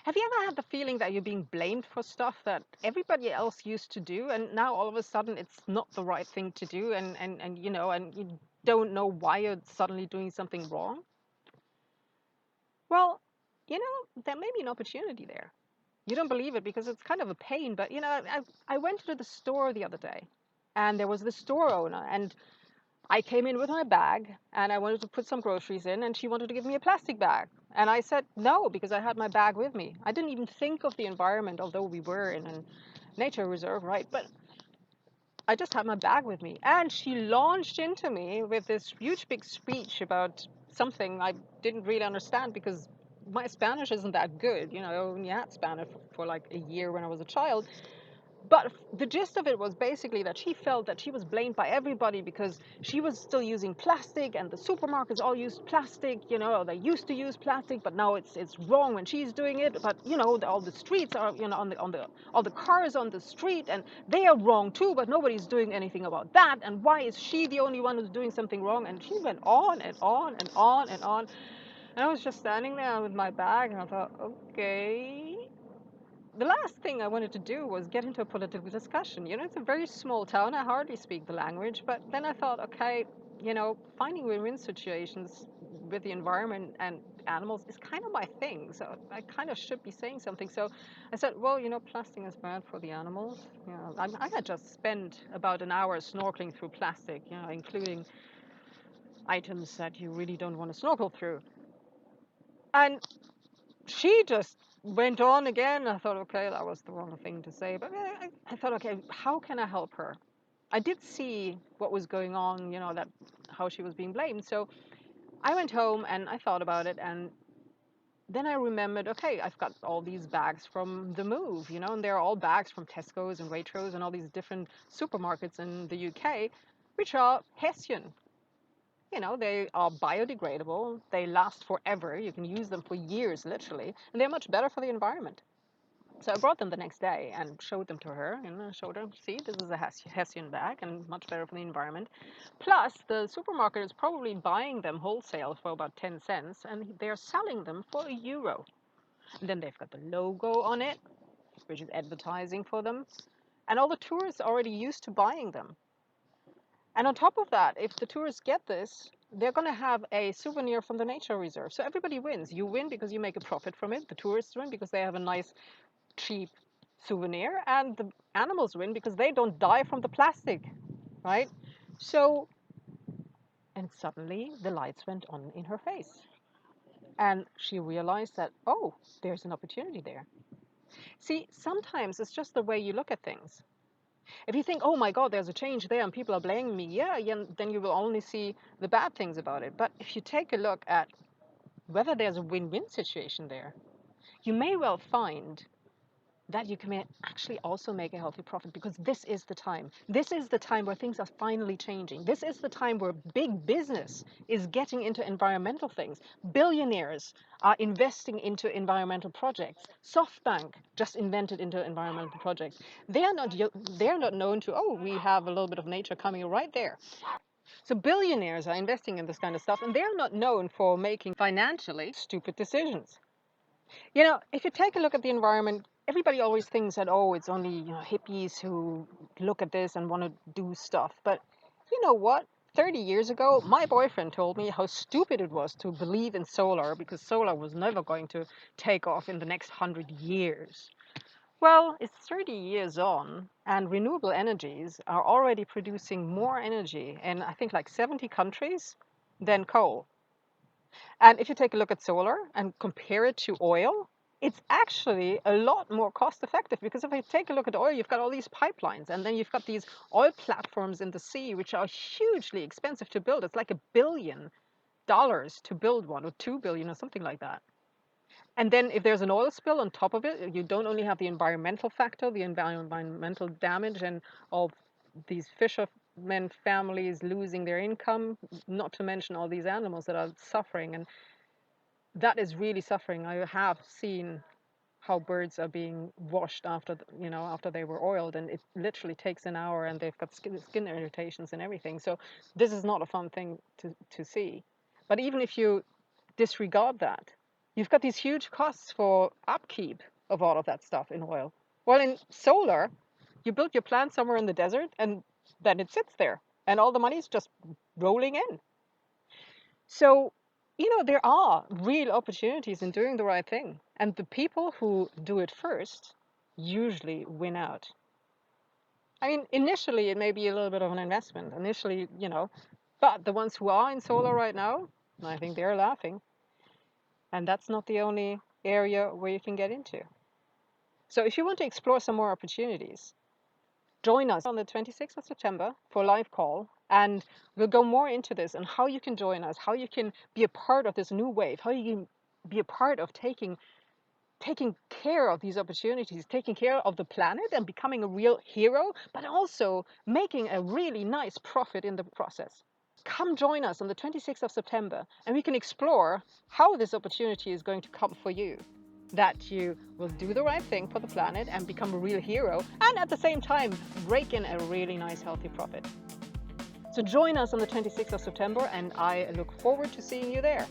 Have you ever had the feeling that you're being blamed for stuff that everybody else used to do, and now all of a sudden it's not the right thing to do, and and you don't know why you're suddenly doing something wrong? Well, there may be an opportunity there. You don't believe it because it's kind of a pain, but I went to the store the other day, and there was the store owner, and I came in with my bag and I wanted to put some groceries in, and she wanted to give me a plastic bag. And I said no because I had my bag with me. I didn't even think of the environment, although we were in a nature reserve, right? But I just had my bag with me. And she launched into me with this huge big speech about something I didn't really understand because my Spanish isn't that good. I only had Spanish for like a year when I was a child. But the gist of it was basically that she felt that she was blamed by everybody because she was still using plastic, and the supermarkets all used plastic. They used to use plastic, but now it's wrong when she's doing it. But all the streets are on the all the cars on the street, and they are wrong too. But nobody's doing anything about that. And why is she the only one who's doing something wrong? And she went on and on and on and on. And I was just standing there with my bag, and I thought, okay, the last thing I wanted to do was get into a political discussion. It's a very small town. I hardly speak the language. But then I thought, okay, finding win-win situations with the environment and animals is kind of my thing. So I kind of should be saying something. So I said, well, plastic is bad for the animals. I had just spent about an hour snorkeling through plastic, including items that you really don't want to snorkel through. And she just went on again. I thought, okay, that was the wrong thing to say. But I thought, okay, how can I help her? I did see what was going on, that how she was being blamed. So I went home and I thought about it. And then I remembered, okay, I've got all these bags from the move, and they're all bags from Tesco's and Waitrose and all these different supermarkets in the UK, which are Hessian. They are biodegradable. They last forever. You can use them for years, literally, and they're much better for the environment. So I brought them the next day and showed them to her, and I showed her, see, this is a Hessian bag and much better for the environment. Plus, the supermarket is probably buying them wholesale for about 10 cents, and they're selling them for €1. And then they've got the logo on it, which is advertising for them, and all the tourists are already used to buying them. And on top of that, if the tourists get this, they're going to have a souvenir from the nature reserve. So everybody wins. You win because you make a profit from it. The tourists win because they have a nice, cheap souvenir. And the animals win because they don't die from the plastic, right? So, and suddenly the lights went on in her face. And she realized that, oh, there's an opportunity there. See, sometimes it's just the way you look at things. If you think, oh my God, there's a change there and people are blaming me, yeah, then you will only see the bad things about it. But if you take a look at whether there's a win-win situation there, you may well find that you can actually also make a healthy profit because this is the time. This is the time where things are finally changing. This is the time where big business is getting into environmental things. Billionaires are investing into environmental projects. SoftBank just invented into environmental projects. They are not known to, oh, we have a little bit of nature coming right there. So billionaires are investing in this kind of stuff, and they're not known for making financially stupid decisions. If you take a look at the environment, everybody always thinks that, oh, it's only hippies who look at this and want to do stuff. But you know what? 30 years ago, my boyfriend told me how stupid it was to believe in solar because solar was never going to take off in the next 100 years. Well, it's 30 years on, and renewable energies are already producing more energy in, I think, like 70 countries than coal. And if you take a look at solar and compare it to oil, it's actually a lot more cost effective because if you take a look at oil, you've got all these pipelines and then you've got these oil platforms in the sea, which are hugely expensive to build. It's like $1 billion to build one or 2 billion or something like that. And then if there's an oil spill on top of it, you don't only have the environmental factor, the environmental damage and all these fishermen families losing their income, not to mention all these animals that are suffering. And that is really suffering. I have seen how birds are being washed after they were oiled, and it literally takes an hour, and they've got skin irritations and everything. So this is not a fun thing to see. But even if you disregard that, You've got these huge costs for upkeep of all of that stuff in oil. Well, in solar, you build your plant somewhere in the desert and then it sits there and all the money's just rolling in. So, there are real opportunities in doing the right thing. And the people who do it first usually win out. I mean, initially, it may be a little bit of an investment. Initially, but the ones who are in solar right now, I think they're laughing. And that's not the only area where you can get into. So if you want to explore some more opportunities, join us on the 26th of September for a live call. And we'll go more into this and how you can join us, how you can be a part of this new wave, how you can be a part of taking care of these opportunities, taking care of the planet and becoming a real hero, but also making a really nice profit in the process. Come join us on the 26th of September and we can explore how this opportunity is going to come for you. That you will do the right thing for the planet and become a real hero, and at the same time, rake in a really nice, healthy profit. So join us on the 26th of September, and I look forward to seeing you there.